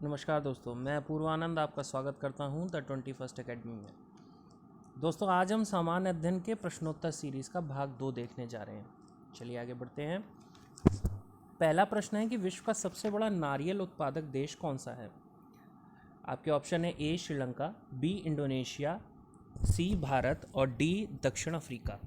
नमस्कार दोस्तों, मैं पूर्वानंद आपका स्वागत करता हूं द 21st अकेडमी में। दोस्तों, आज हम सामान्य अध्ययन के प्रश्नोत्तर सीरीज़ का भाग 2 देखने जा रहे हैं। चलिए आगे बढ़ते हैं। पहला प्रश्न है कि विश्व का सबसे बड़ा नारियल उत्पादक देश कौन सा है। आपके ऑप्शन है ए श्रीलंका, बी इंडोनेशिया, सी भारत और डी दक्षिण अफ्रीका।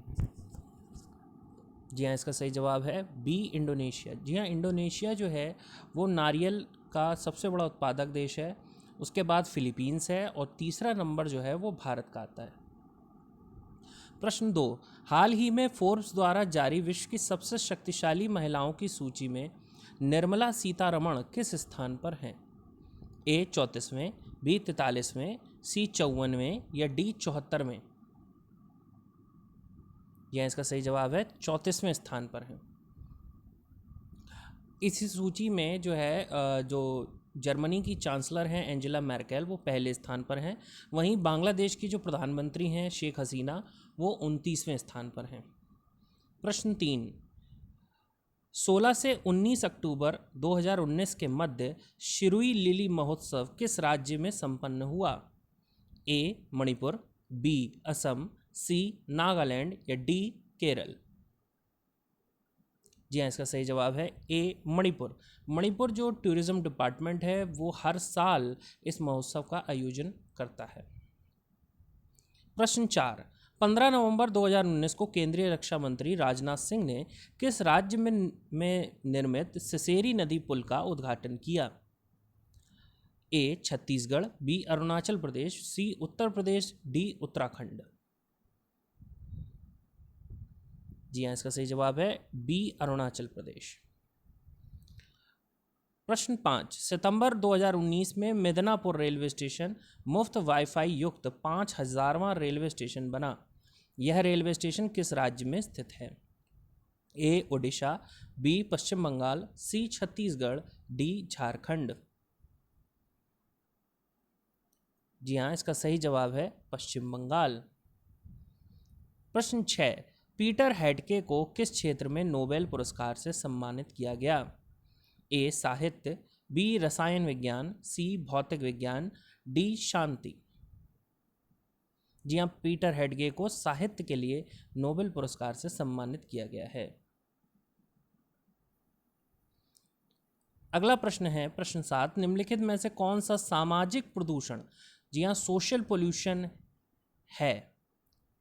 जी हाँ, इसका सही जवाब है बी इंडोनेशिया। जी हाँ, इंडोनेशिया जो है वो नारियल का सबसे बड़ा उत्पादक देश है। उसके बाद फिलीपींस है और तीसरा नंबर जो है वो भारत का आता है। प्रश्न 2, हाल ही में फोर्ब्स द्वारा जारी विश्व की सबसे शक्तिशाली महिलाओं की सूची में निर्मला सीतारमण किस स्थान पर हैं। ए 34वें, बी 43वें, सी 54वें या डी 74वें। यह इसका सही जवाब है 34वें स्थान पर है। इसी सूची में जो है जो जर्मनी की चांसलर हैं एंजेला मैर्केल, वो पहले स्थान पर हैं। वहीं बांग्लादेश की जो प्रधानमंत्री हैं शेख हसीना, वो 29वें स्थान पर हैं। प्रश्न 3, 16 से 19 अक्टूबर 2019 के मध्य शिरुई लिली महोत्सव किस राज्य में संपन्न हुआ। ए मणिपुर, बी असम, सी नागालैंड या डी केरल। जी हाँ, इसका सही जवाब है ए मणिपुर। मणिपुर जो टूरिज्म डिपार्टमेंट है वो हर साल इस महोत्सव का आयोजन करता है। प्रश्न 4, 15 नवंबर 2019 को केंद्रीय रक्षा मंत्री राजनाथ सिंह ने किस राज्य में निर्मित सिसेरी नदी पुल का उद्घाटन किया। ए छत्तीसगढ़, बी अरुणाचल प्रदेश, सी उत्तर प्रदेश, डी उत्तराखंड। जी हाँ, इसका सही जवाब है बी अरुणाचल प्रदेश। प्रश्न 5, सितंबर 2019 में मिदनापुर रेलवे स्टेशन मुफ्त वाईफाई युक्त 5000वां रेलवे स्टेशन बना। यह रेलवे स्टेशन किस राज्य में स्थित है। ए ओडिशा, बी पश्चिम बंगाल, सी छत्तीसगढ़, डी झारखंड। जी हाँ, इसका सही जवाब है पश्चिम बंगाल। प्रश्न 6, पीटर हैंडके को किस क्षेत्र में नोबेल पुरस्कार से सम्मानित किया गया। ए साहित्य, बी रसायन विज्ञान, सी भौतिक विज्ञान, डी शांति। जी हाँ, पीटर हैंडके को साहित्य के लिए नोबेल पुरस्कार से सम्मानित किया गया है। अगला प्रश्न है प्रश्न 7, निम्नलिखित में से कौन सा सामाजिक प्रदूषण, जी हाँ सोशल पोल्यूशन है।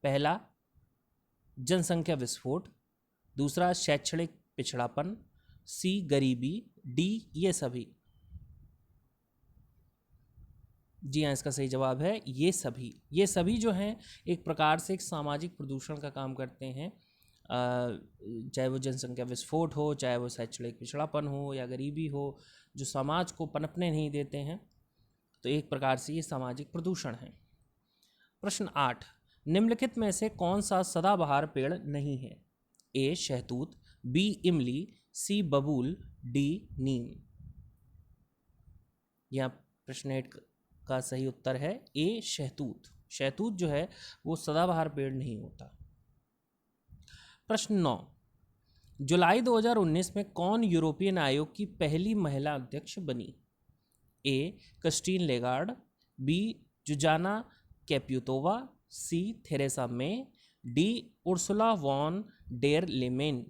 पहला जनसंख्या विस्फोट, दूसरा शैक्षणिक पिछड़ापन, सी गरीबी, डी ये सभी। जी हाँ, इसका सही जवाब है ये सभी। ये सभी जो हैं एक प्रकार से एक सामाजिक प्रदूषण का काम करते हैं, चाहे वो जनसंख्या विस्फोट हो, चाहे वो शैक्षणिक पिछड़ापन हो या गरीबी हो, जो समाज को पनपने नहीं देते हैं, तो एक प्रकार से ये सामाजिक प्रदूषण है। प्रश्न 8, निम्नलिखित में से कौन सा सदाबहार पेड़ नहीं है। ए शहतूत, बी इमली, सी बबूल, डी नीम। यहाँ प्रश्न 8 का सही उत्तर है ए शहतूत। शहतूत जो है वो सदाबहार पेड़ नहीं होता। प्रश्न 9, जुलाई 2019 में कौन यूरोपियन आयोग की पहली महिला अध्यक्ष बनी। A Christine Lagarde, B Zuzana Caputova, C Theresa May, D Ursula von der Leyen.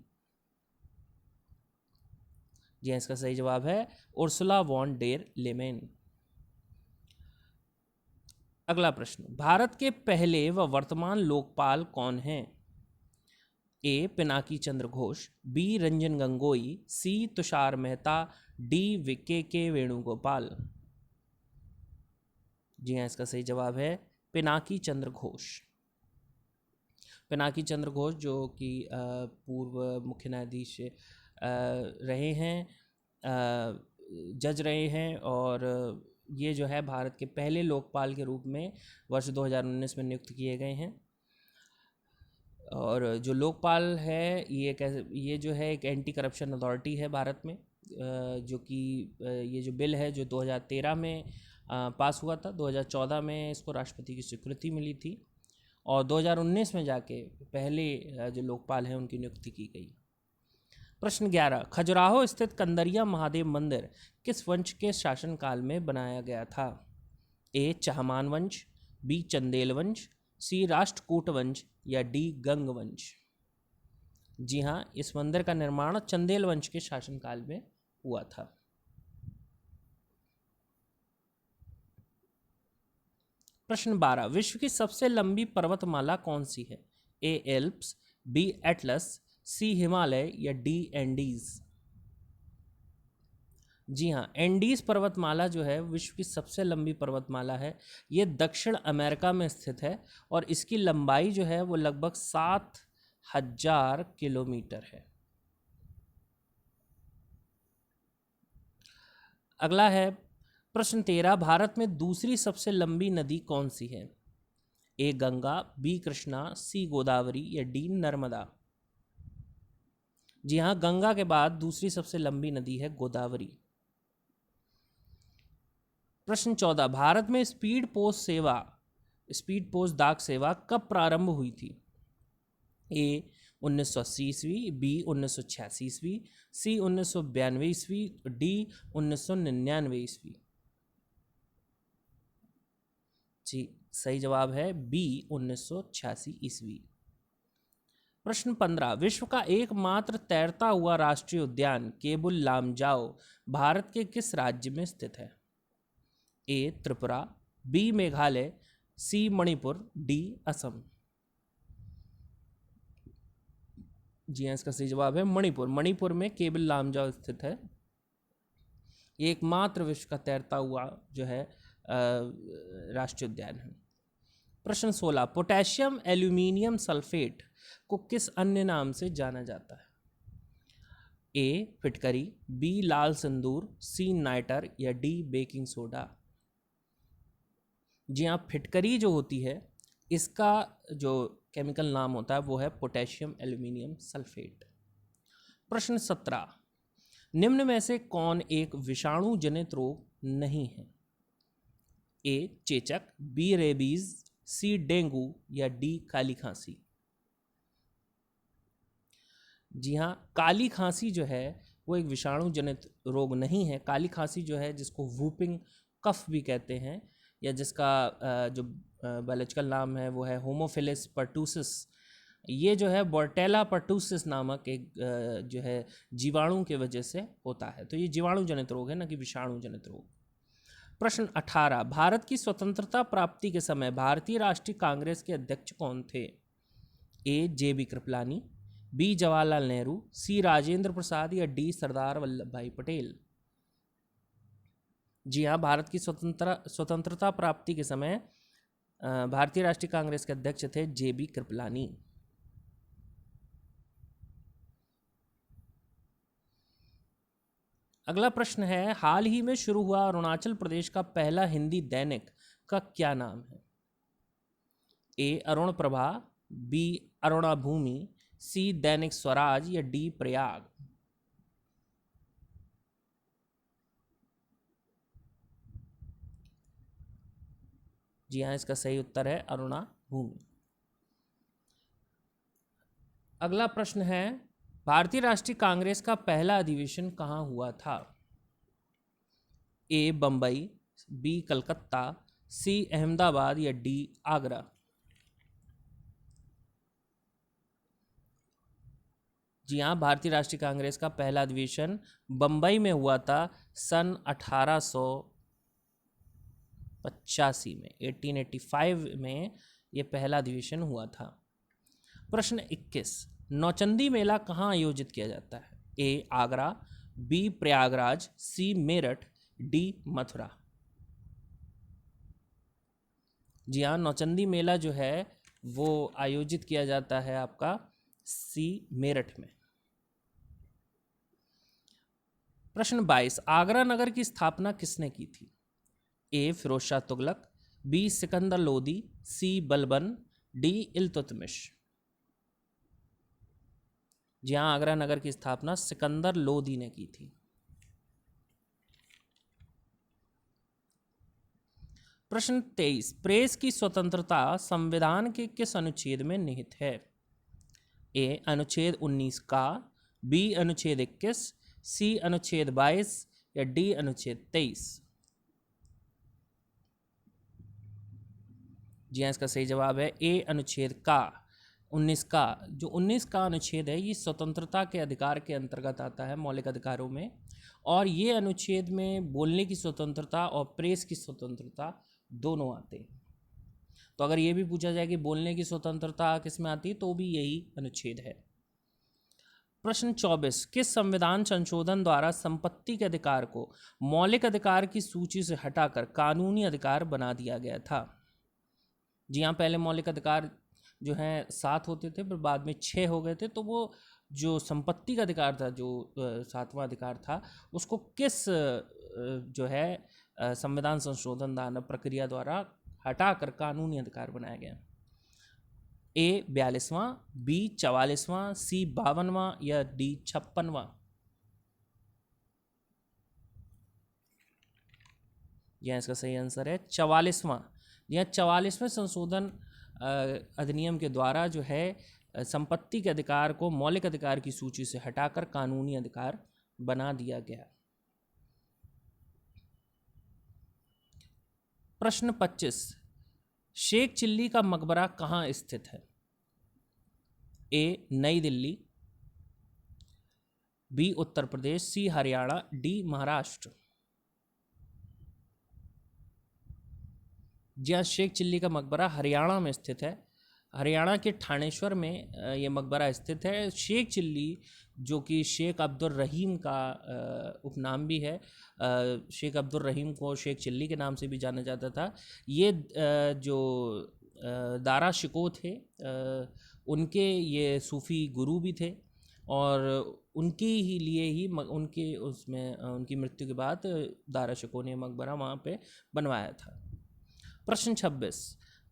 जी इसका सही जवाब है उर्सुला वॉन डेर लेमेन। अगला प्रश्न, भारत के पहले व वर्तमान लोकपाल कौन हैं। ए पिनाकी चंद्र घोष, बी रंजन गोगोई, सी तुषार मेहता, डी के वेणुगोपाल। जी हाँ, इसका सही जवाब है पिनाकी चंद्र घोष। पिनाकी चंद्र घोष जो कि पूर्व मुख्य न्यायाधीश रहे हैं, जज रहे हैं, और ये जो है भारत के पहले लोकपाल के रूप में वर्ष 2019 में नियुक्त किए गए हैं। और जो लोकपाल है ये जो है एक एंटी करप्शन अथॉरिटी है भारत में, जो कि ये जो बिल है जो 2013 में पास हुआ था, 2014 में इसको राष्ट्रपति की स्वीकृति मिली थी और 2019 में जाके पहले जो लोकपाल हैं उनकी नियुक्ति की गई। प्रश्न 11, खजुराहो स्थित कंदरिया महादेव मंदिर किस वंश के शासनकाल में बनाया गया था? ए चहमान वंश, बी चंदेल वंश, सी राष्ट्रकूट वंश या डी गंग वंश? जी हाँ, इस मंदिर का निर्माण चंदेल वंश के शासनकाल में हुआ था। प्रश्न 12, विश्व की सबसे लंबी पर्वतमाला कौन सी है? ए एल्प्स, बी एटलस, सी हिमालय या डी एंडीज? जी हाँ, एंडीज पर्वतमाला जो है विश्व की सबसे लंबी पर्वतमाला है। ये दक्षिण अमेरिका में स्थित है और इसकी लंबाई जो है वो लगभग 7,000 किलोमीटर है। अगला है प्रश्न 13, भारत में दूसरी सबसे लंबी नदी कौन सी है? ए गंगा, बी कृष्णा, सी गोदावरी या डी नर्मदा? जी हाँ, गंगा के बाद दूसरी सबसे लंबी नदी है गोदावरी। प्रश्न 14, भारत में स्पीड पोस्ट डाक सेवा कब प्रारंभ हुई थी? ए 1980 ईस्वी, बी 1986 ईस्वी, सी 1992 ईस्वी, डी 1999 ईस्वी? जी, सही जवाब है बी 1986 ईस्वी। प्रश्न 15, विश्व का एकमात्र तैरता हुआ राष्ट्रीय उद्यान केबुल लामजाओ भारत के किस राज्य में स्थित है? ए त्रिपुरा, बी मेघालय, सी मणिपुर, डी असम? जी हाँ, इसका सही जवाब है मणिपुर। मणिपुर में केबुल लामजाओ स्थित है। ये एकमात्र विश्व का तैरता हुआ जो है राष्ट्रीय उद्यान है। प्रश्न 16, पोटेशियम एल्यूमिनियम सल्फेट को किस अन्य नाम से जाना जाता है? ए फिटकरी, बी लाल सिंदूर, सी नाइटर या डी बेकिंग सोडा? जी हाँ, फिटकरी जो होती है इसका जो केमिकल नाम होता है वो है पोटेशियम एल्यूमिनियम सल्फेट। प्रश्न 17, निम्न में से कौन एक विषाणु जनित रोग नहीं है? ए चेचक, बी रेबीज, सी डेंगू या डी काली खांसी? जी हाँ, काली खांसी जो है वो एक विषाणु जनित रोग नहीं है। काली खांसी जो है जिसको वूपिंग कफ भी कहते हैं या जिसका जो बायोलॉजिकल नाम है वो है होमोफिलिस पर्टूसिस, ये जो है बोर्टेला पर्टूसिस नामक एक जो है जीवाणु के वजह से होता है। तो ये जीवाणु जनित रोग है, ना कि विषाणु जनित रोग। प्रश्न 18, भारत की स्वतंत्रता प्राप्ति के समय भारतीय राष्ट्रीय कांग्रेस के अध्यक्ष कौन थे? ए जे.बी. कृपलानी, बी जवाहरलाल नेहरू, सी राजेंद्र प्रसाद या डी सरदार वल्लभ भाई पटेल? जी हाँ, भारत की स्वतंत्रता प्राप्ति के समय भारतीय राष्ट्रीय कांग्रेस के अध्यक्ष थे जे.बी. कृपलानी। अगला प्रश्न है, हाल ही में शुरू हुआ अरुणाचल प्रदेश का पहला हिंदी दैनिक का क्या नाम है? ए अरुण प्रभा, बी अरुणा भूमि, सी दैनिक स्वराज या डी प्रयाग? जी हाँ, इसका सही उत्तर है अरुणा भूमि। अगला प्रश्न है, भारतीय राष्ट्रीय कांग्रेस का पहला अधिवेशन कहाँ हुआ था? ए बंबई, बी कलकत्ता, सी अहमदाबाद या डी आगरा? जी हाँ, भारतीय राष्ट्रीय कांग्रेस का पहला अधिवेशन बंबई में हुआ था सन 1885 में। 1885 में ये पहला अधिवेशन हुआ था। प्रश्न 21, नौचंदी मेला कहाँ आयोजित किया जाता है? ए आगरा, बी प्रयागराज, सी मेरठ, डी मथुरा? जी हाँ, नौचंदी मेला जो है वो आयोजित किया जाता है आपका सी मेरठ में। प्रश्न 22, आगरा नगर की स्थापना किसने की थी? ए फिरोज शाह तुगलक, बी सिकंदर लोदी, सी बलबन, डी इल्तुतमिश? जी हाँ, आगरा नगर की स्थापना सिकंदर लोदी ने की थी। प्रश्न 23, प्रेस की स्वतंत्रता संविधान के किस अनुच्छेद में निहित है? ए अनुच्छेद 19 का, बी अनुच्छेद 21, सी अनुच्छेद 22 या डी अनुच्छेद 23? जी हाँ, इसका सही जवाब है ए अनुच्छेद का 19 का। जो 19 का अनुच्छेद है ये स्वतंत्रता के अधिकार के अंतर्गत आता है मौलिक अधिकारों में, और ये अनुच्छेद में बोलने की स्वतंत्रता और प्रेस की स्वतंत्रता दोनों आते हैं। तो अगर ये भी पूछा जाए कि बोलने की स्वतंत्रता किस में आती है तो भी यही अनुच्छेद है। प्रश्न 24, किस संविधान संशोधन द्वारा संपत्ति के अधिकार को मौलिक अधिकार की सूची से हटाकर कानूनी अधिकार बना दिया गया था? जी हाँ, पहले मौलिक अधिकार जो हैं 7 होते थे, फिर बाद में 6 हो गए थे। तो वो जो संपत्ति का अधिकार था, जो 7वां अधिकार था, उसको किस जो है संविधान संशोधन दान प्रक्रिया द्वारा हटाकर कानूनी अधिकार बनाया गया? ए 42वां, बी 44वां, सी 52वां या डी 56वां? यह इसका सही आंसर है 44वां। यह 44वें संशोधन अधिनियम के द्वारा जो है संपत्ति के अधिकार को मौलिक अधिकार की सूची से हटाकर कानूनी अधिकार बना दिया गया। प्रश्न 25, शेख चिल्ली का मकबरा कहाँ स्थित है? ए नई दिल्ली, बी उत्तर प्रदेश, सी हरियाणा, डी महाराष्ट्र? जी हाँ, शेख चिल्ली का मकबरा हरियाणा में स्थित है। हरियाणा के ठाणेश्वर में ये मकबरा स्थित है। शेख चिल्ली जो कि शेख अब्दुल रहीम का उपनाम भी है, शेख अब्दुल रहीम को शेख चिल्ली के नाम से भी जाना जाता था। ये जो दारा शिकोह थे उनके ये सूफ़ी गुरु भी थे, और उनके ही लिए ही उनके उसमें उनकी मृत्यु के बाद दारा शिकोह ने मकबरा वहाँ पे बनवाया था। प्रश्न 26,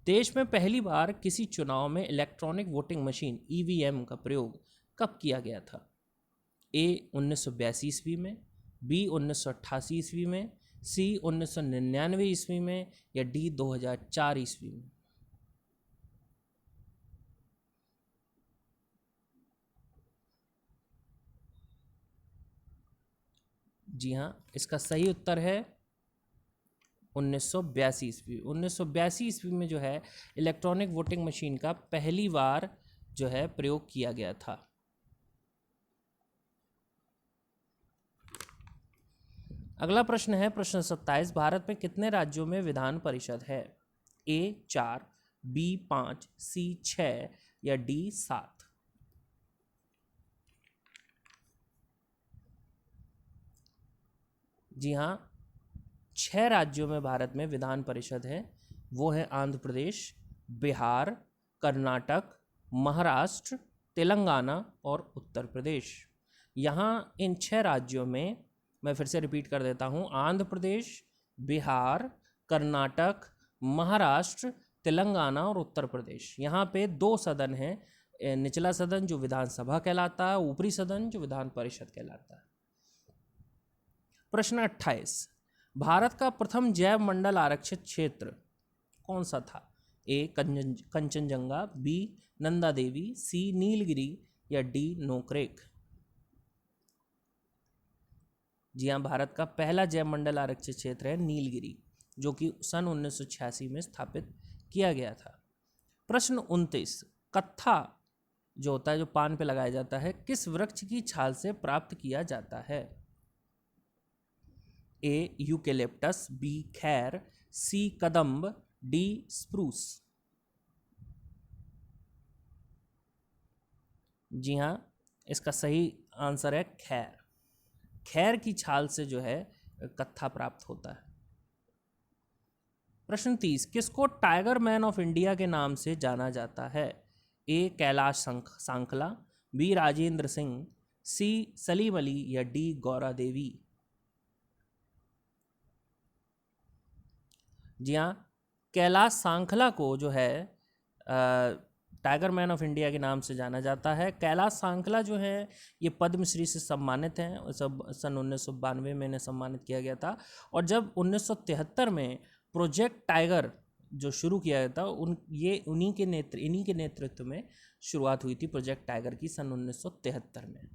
देश में पहली बार किसी चुनाव में इलेक्ट्रॉनिक वोटिंग मशीन ईवीएम का प्रयोग कब किया गया था? ए 1982 ईस्वी में, बी 1988 ईस्वी में, सी 1999 ईस्वी में या डी 2004 ईस्वी में? जी हाँ, इसका सही उत्तर है 1982 ईस्वी। 1982 ईस्वी में जो है इलेक्ट्रॉनिक वोटिंग मशीन का पहली बार जो है प्रयोग किया गया था। अगला प्रश्न है प्रश्न 27, भारत में कितने राज्यों में विधान परिषद है? ए 4, बी 5, सी 6 या डी 7? जी हाँ, 6 राज्यों में भारत में विधान परिषद है। वो है आंध्र प्रदेश, बिहार, कर्नाटक, महाराष्ट्र, तेलंगाना और उत्तर प्रदेश। यहाँ इन 6 राज्यों में, मैं फिर से रिपीट कर देता हूँ, आंध्र प्रदेश, बिहार, कर्नाटक, महाराष्ट्र, तेलंगाना और उत्तर प्रदेश। यहाँ पे 2 सदन हैं, निचला सदन जो विधानसभा कहलाता है, ऊपरी सदन जो विधान परिषद कहलाता है। प्रश्न 28, भारत का प्रथम जैव मंडल आरक्षित क्षेत्र कौन सा था? ए कंचनजंगा, बी नंदा देवी, सी नीलगिरी या डी नोकरेक? जी हाँ, भारत का पहला जैव मंडल आरक्षित क्षेत्र है नीलगिरी, जो कि सन 1986 में स्थापित किया गया था। प्रश्न 29, कत्था जो होता है, जो पान पे लगाया जाता है, किस वृक्ष की छाल से प्राप्त किया जाता है? ए यूकेलिप्टस, बी खैर, सी कदम्ब, डी स्प्रूस? जी हाँ, इसका सही आंसर है खैर। खैर की छाल से जो है कत्था प्राप्त होता है। प्रश्न 30, किसको टाइगर मैन ऑफ इंडिया के नाम से जाना जाता है? ए कैलाश सांखला, बी राजेंद्र सिंह, सी सलीम अली या डी गौरा देवी? जी हाँ, कैलाश सांखला को जो है टाइगर मैन ऑफ इंडिया के नाम से जाना जाता है। कैलाश सांखला जो है ये पद्मश्री से सम्मानित हैं, सब सन 1992 में इन्हें सम्मानित किया गया था। और जब 1973 में प्रोजेक्ट टाइगर जो शुरू किया गया था, इन्हीं के नेतृत्व में शुरुआत हुई थी प्रोजेक्ट टाइगर की सन 1973 में।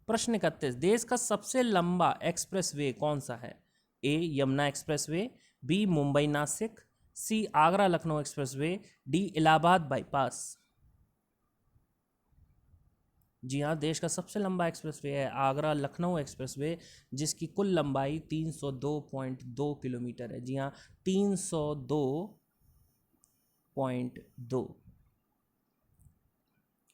प्रश्न 31, देश का सबसे लंबा एक्सप्रेसवे कौन सा है? A Yamuna expressway, B Mumbai Nashik, C Agra Lucknow expressway, D Allahabad bypass. जी हाँ, देश का सबसे लंबा एक्सप्रेसवे है आगरा लखनऊ एक्सप्रेसवे, जिसकी कुल लंबाई 302.2 किलोमीटर है। जी हाँ, 302.2।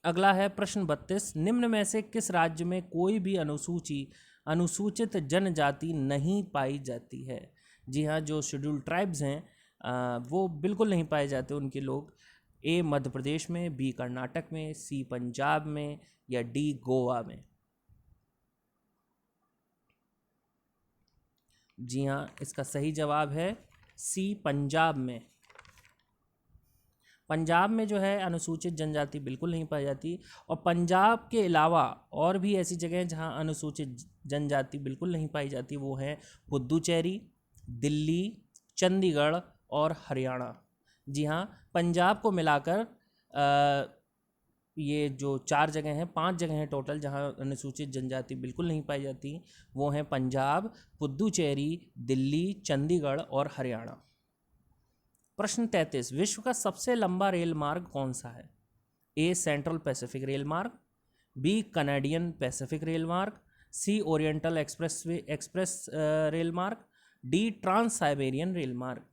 अगला है प्रश्न 32, निम्न में से किस राज्य में कोई भी अनुसूचित जनजाति नहीं पाई जाती है? जी हाँ, जो शेड्यूल्ड ट्राइब्स हैं वो बिल्कुल नहीं पाए जाते उनके लोग। ए मध्य प्रदेश में, बी कर्नाटक में, सी पंजाब में, या डी गोवा में। जी हाँ, इसका सही जवाब है सी पंजाब में। पंजाब में जो है अनुसूचित जनजाति बिल्कुल नहीं पाई जाती, और पंजाब के अलावा और भी ऐसी जगह हैं जहाँ अनुसूचित जनजाति बिल्कुल नहीं पाई जाती। वो हैं पुद्दुचेरी, दिल्ली, चंडीगढ़ और हरियाणा। जी हाँ, पंजाब को मिलाकर ये जो 4 जगह हैं, 5 जगह हैं टोटल जहाँ अनुसूचित जनजाति बिल्कुल नहीं पाई जाती। वो हैं पंजाब, पुद्दुचेरी, दिल्ली, चंडीगढ़ और हरियाणा। प्रश्न 33, विश्व का सबसे लंबा रेल मार्ग कौन सा है? ए सेंट्रल पैसिफिक रेल मार्ग, बी कनाडियन पैसिफिक रेल मार्ग, सी ओरिएंटल एक्सप्रेस रेल मार्ग, डी ट्रांस साइबेरियन रेल मार्ग।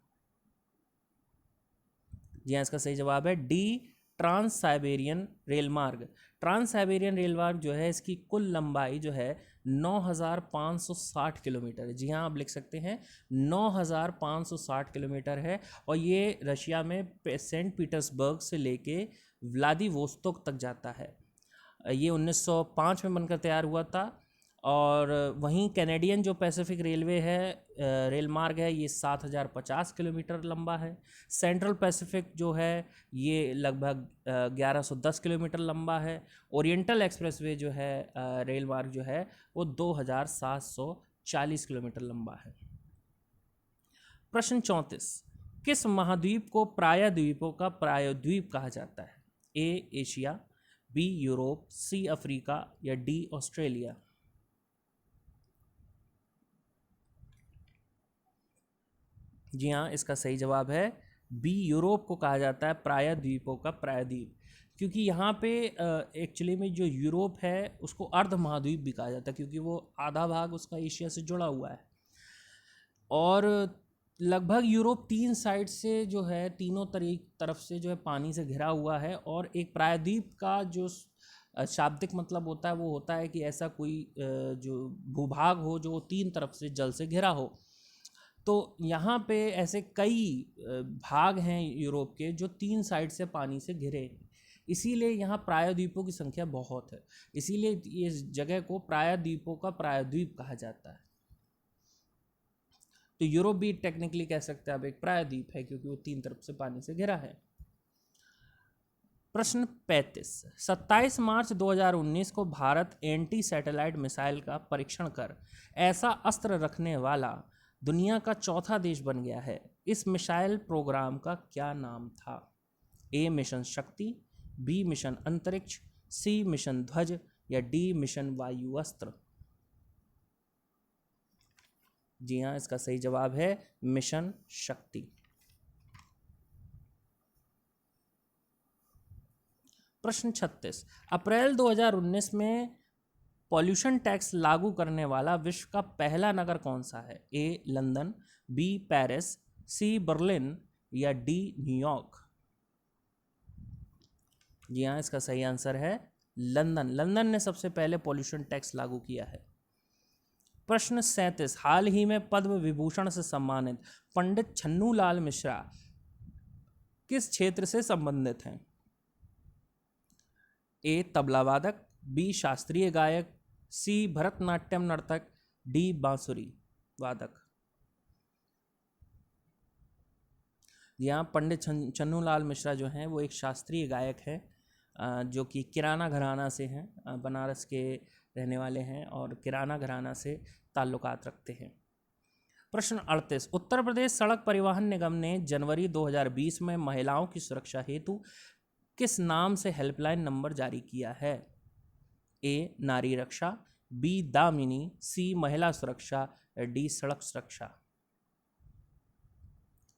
जी हाँ, इसका सही जवाब है डी ट्रांस साइबेरियन रेल मार्ग। ट्रांस साइबेरियन रेल मार्ग जो है इसकी कुल लंबाई जो है 9,560 किलोमीटर है। जी हाँ, आप लिख सकते हैं 9,560 किलोमीटर है, और ये रशिया में सेंट पीटर्सबर्ग से लेके व्लादिवोस्तोक तक जाता है। ये 1905 में बनकर तैयार हुआ था। और वहीं कैनेडियन जो पैसिफिक रेलवे है रेल मार्ग है, ये 7,050 किलोमीटर लंबा है। सेंट्रल पैसिफिक जो है ये लगभग 1,110 किलोमीटर लंबा है। ओरिएंटल एक्सप्रेसवे जो है रेल मार्ग जो है वो 2,740 किलोमीटर लंबा है। प्रश्न 34, किस महाद्वीप को प्रायद्वीपों का प्रायद्वीप कहा जाता है? A Asia, B Europe, C Africa, या डी ऑस्ट्रेलिया। जी हाँ, इसका सही जवाब है बी यूरोप को कहा जाता है प्रायद्वीपों का प्रायद्वीप, क्योंकि यहाँ पे एक्चुअली में जो यूरोप है उसको अर्ध महाद्वीप भी कहा जाता है, क्योंकि वो आधा भाग उसका एशिया से जुड़ा हुआ है। और लगभग यूरोप 3 साइड से जो है, तीनों तरफ से जो है पानी से घिरा हुआ है। और एक प्रायद्वीप का जो शाब्दिक मतलब होता है वो होता है कि ऐसा कोई जो भूभाग हो जो 3 तरफ से जल से घिरा हो। तो यहाँ पे ऐसे कई भाग हैं यूरोप के जो 3 साइड से पानी से घिरे हैं, इसीलिए यहाँ प्रायद्वीपों की संख्या बहुत है। इसीलिए इस जगह को प्रायद्वीपों का प्रायद्वीप कहा जाता है। तो यूरोप भी टेक्निकली कह सकते हैं अब एक प्रायद्वीप है, क्योंकि वो 3 तरफ से पानी से घिरा है। प्रश्न 35, 27 मार्च 2019 को भारत एंटी सैटेलाइट मिसाइल का परीक्षण कर ऐसा अस्त्र रखने वाला दुनिया का चौथा देश बन गया है। इस मिसाइल प्रोग्राम का क्या नाम था? ए मिशन शक्ति, बी मिशन अंतरिक्ष, सी मिशन ध्वज, या डी मिशन वायु अस्त्र। जी हाँ, इसका सही जवाब है मिशन शक्ति। प्रश्न 36, अप्रैल 2019 में पॉल्यूशन टैक्स लागू करने वाला विश्व का पहला नगर कौन सा है? ए लंदन, बी पेरिस, सी बर्लिन, या डी न्यूयॉर्क। जी हाँ, इसका सही आंसर है लंदन। लंदन ने सबसे पहले पॉल्यूशन टैक्स लागू किया है। प्रश्न 37, हाल ही में पद्म विभूषण से सम्मानित पंडित छन्नूलाल मिश्रा किस क्षेत्र से संबंधित हैं? ए तबला वादक, बी शास्त्रीय गायक, सी भरतनाट्यम नर्तक, डी बांसुरी वादक। यहाँ पंडित छन्नूलाल मिश्रा जो हैं वो एक शास्त्रीय गायक है जो कि किराना घराना से हैं, बनारस के रहने वाले हैं और किराना घराना से ताल्लुकात रखते हैं। प्रश्न 38, उत्तर प्रदेश सड़क परिवहन निगम ने जनवरी 2020 में महिलाओं की सुरक्षा हेतु किस नाम से हेल्पलाइन नंबर जारी किया है? ए नारी रक्षा, बी दामिनी, सी महिला सुरक्षा या डी सड़क सुरक्षा?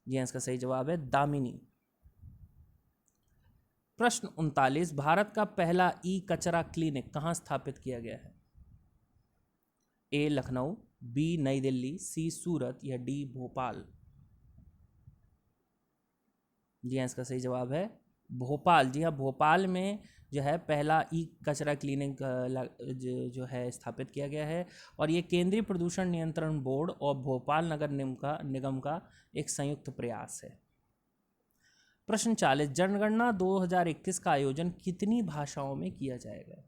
जी हाँ, इसका सही जवाब है दामिनी। प्रश्न 39, भारत का पहला ई कचरा क्लिनिक कहाँ स्थापित किया गया है? ए लखनऊ, बी नई दिल्ली, सी सूरत या डी भोपाल? जी हाँ, इसका सही जवाब है भोपाल। जी हाँ, भोपाल में जो है पहला ई कचरा क्लीनिंग जो है स्थापित किया गया है, और ये केंद्रीय प्रदूषण नियंत्रण बोर्ड और भोपाल नगर निगम का एक संयुक्त प्रयास है। प्रश्न 40, जनगणना 2021 का आयोजन कितनी भाषाओं में किया जाएगा?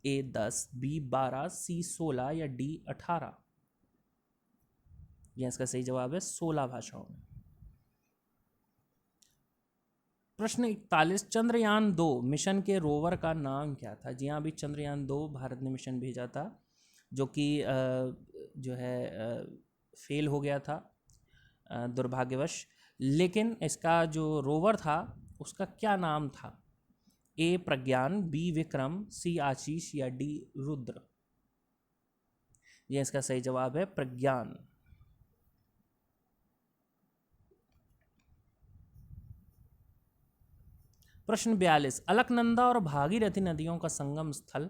ए 10, बी 12, सी 16 या डी 18? यह इसका सही जवाब है 16 भाषाओं में। प्रश्न 41, चंद्रयान 2 मिशन के रोवर का नाम क्या था? जी हाँ, अभी चंद्रयान 2 भारत ने मिशन भेजा था, जो कि जो है फेल हो गया था दुर्भाग्यवश। लेकिन इसका जो रोवर था उसका क्या नाम था? ए प्रज्ञान, बी विक्रम, सी आशीष या डी रुद्र? यह इसका सही जवाब है प्रज्ञान। प्रश्न 42, अलकनंदा और भागीरथी नदियों का संगम स्थल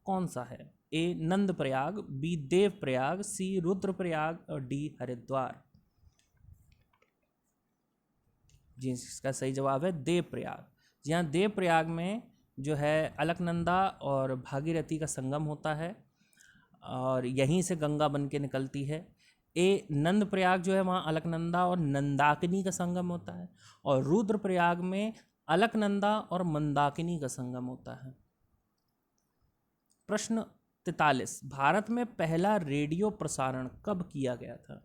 कौन सा है? ए नंद प्रयाग, बी देव प्रयाग, सी रुद्रप्रयाग और डी हरिद्वार? जी इसका सही जवाब है देव प्रयाग। जी हाँ, देव प्रयाग में जो है अलकनंदा और भागीरथी का संगम होता है और यहीं से गंगा बन के निकलती है। ए नंद प्रयाग जो है वहाँ अलकनंदा और नंदाकिनी का संगम होता है, और रुद्रप्रयाग में अलकनंदा और मंदाकिनी का संगम होता है। प्रश्न 43, भारत में पहला रेडियो प्रसारण कब किया गया था?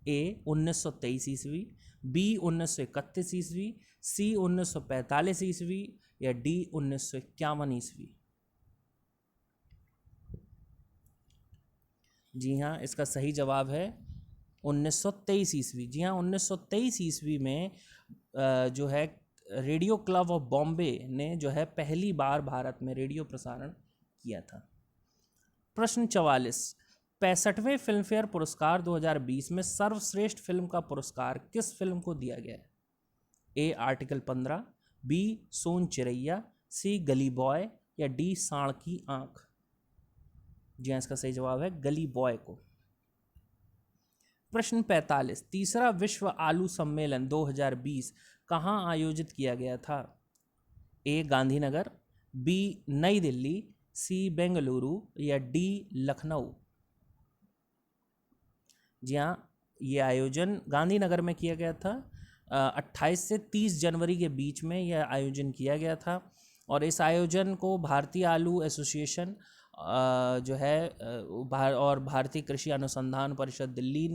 ए 1923 ईस्वी, बी 1931 ईस्वी, सी 1945 ईस्वी या डी 1951 ईस्वी? जी हाँ, इसका सही जवाब है 1923 ईस्वी। जी हाँ, 1923 ईस्वी में जो है रेडियो क्लब ऑफ बॉम्बे ने जो है पहली बार भारत में रेडियो प्रसारण किया था। प्रश्न 44, 65वें फिल्मफेयर पुरस्कार 2020 में सर्वश्रेष्ठ फिल्म का पुरस्कार किस फिल्म को दिया गया है? ए आर्टिकल 15, बी सोन चिरैया, सी गली बॉय या डी सांड की आंख? जी हाँ, इसका सही जवाब है गली बॉय को। प्रश्न 45, तीसरा विश्व आलू सम्मेलन 2020 कहाँ आयोजित किया गया था? ए गांधीनगर, बी नई दिल्ली, सी बेंगलुरु या डी लखनऊ? जी हाँ, ये आयोजन गांधीनगर में किया गया था। 28 से 30 जनवरी के बीच में यह आयोजन किया गया था, और इस आयोजन को भारतीय आलू एसोसिएशन जो है और भारतीय कृषि अनुसंधान परिषद दिल्ली,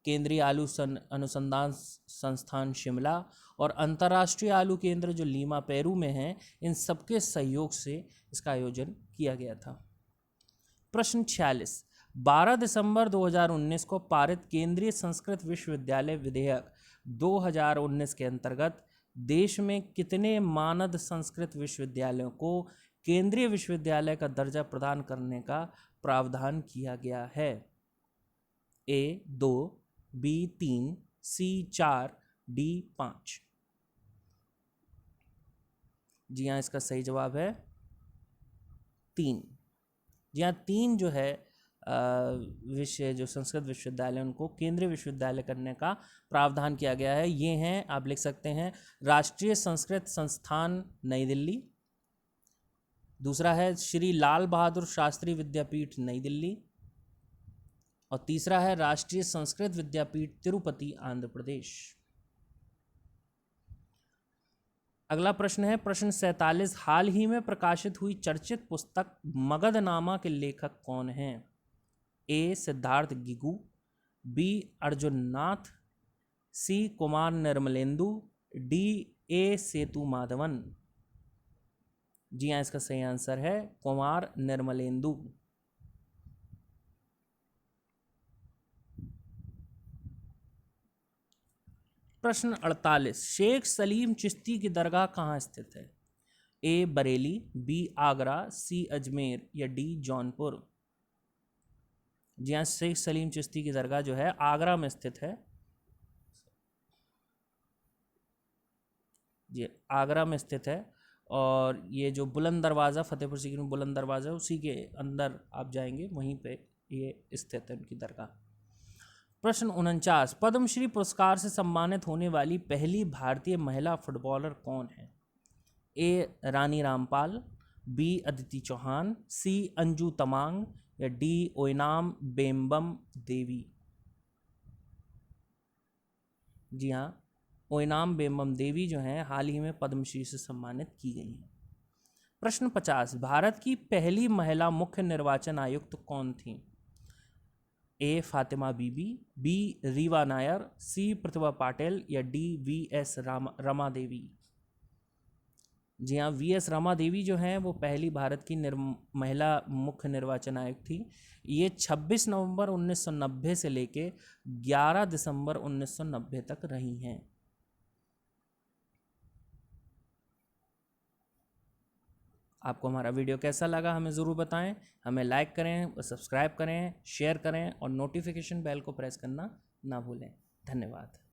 केंद्रीय आलू अनुसंधान संस्थान शिमला और अंतर्राष्ट्रीय आलू केंद्र जो लीमा पेरू में है, इन सबके सहयोग से इसका आयोजन किया गया था। प्रश्न 46, 12 दिसंबर 2019 को पारित केंद्रीय संस्कृत विश्वविद्यालय विधेयक 2019 के अंतर्गत देश में कितने मानद संस्कृत विश्वविद्यालयों को केंद्रीय विश्वविद्यालय का दर्जा प्रदान करने का प्रावधान किया गया है? ए 2, बी 3, सी 4, डी 5? जी हाँ, इसका सही जवाब है 3। जी हाँ, 3 जो है विषय जो संस्कृत विश्वविद्यालय उनको केंद्रीय विश्वविद्यालय करने का प्रावधान किया गया है। ये हैं, आप लिख सकते हैं, राष्ट्रीय संस्कृत संस्थान नई दिल्ली, दूसरा है श्री लाल बहादुर शास्त्री विद्यापीठ नई दिल्ली, और तीसरा है राष्ट्रीय संस्कृत विद्यापीठ तिरुपति आंध्र प्रदेश। अगला प्रश्न है प्रश्न 47, हाल ही में प्रकाशित हुई चर्चित पुस्तक मगधनामा के लेखक कौन हैं? A Siddharth Gigoo, B Arjun Nath, C Kumar Nirmalendu, D A Sethumadhavan? जी हाँ, इसका सही आंसर है कुमार निर्मलेंदु। प्रश्न 48, शेख सलीम चिश्ती की दरगाह कहाँ स्थित है? ए बरेली, बी आगरा, सी अजमेर या डी जौनपुर? जी हाँ, शेख सलीम चिश्ती की दरगाह जो है आगरा में स्थित है। जी, आगरा में स्थित है। और ये जो बुलंद दरवाज़ा, फतेहपुर सीकरी में बुलंद दरवाज़ा है, उसी के अंदर आप जाएंगे, वहीं पे ये स्थित है उनकी दरगाह। प्रश्न 49, पद्मश्री पुरस्कार से सम्मानित होने वाली पहली भारतीय महिला फुटबॉलर कौन है? ए रानी रामपाल, बी अदिति चौहान, सी अंजू तमांग, या डी ओइनाम बेम्बम देवी। जी हाँ, ओइनाम बेम्बम देवी जो हैं हाल ही में पद्मश्री से सम्मानित की गई हैं। प्रश्न 50, भारत की पहली महिला मुख्य निर्वाचन आयुक्त कौन थी? ए फातिमा बीबी, बी रीवा नायर, सी प्रतिभा पाटिल, या D V S Rama Devi. जी हाँ, वी एस रमा देवी जो हैं वो पहली भारत की महिला मुख्य निर्वाचन आयुक्त थी। ये 26 नवंबर 1990 से लेके 11 दिसंबर 1990 तक रही हैं। आपको हमारा वीडियो कैसा लगा हमें ज़रूर बताएं। हमें लाइक करें, सब्सक्राइब करें, शेयर करें और नोटिफिकेशन बेल को प्रेस करना ना भूलें। धन्यवाद।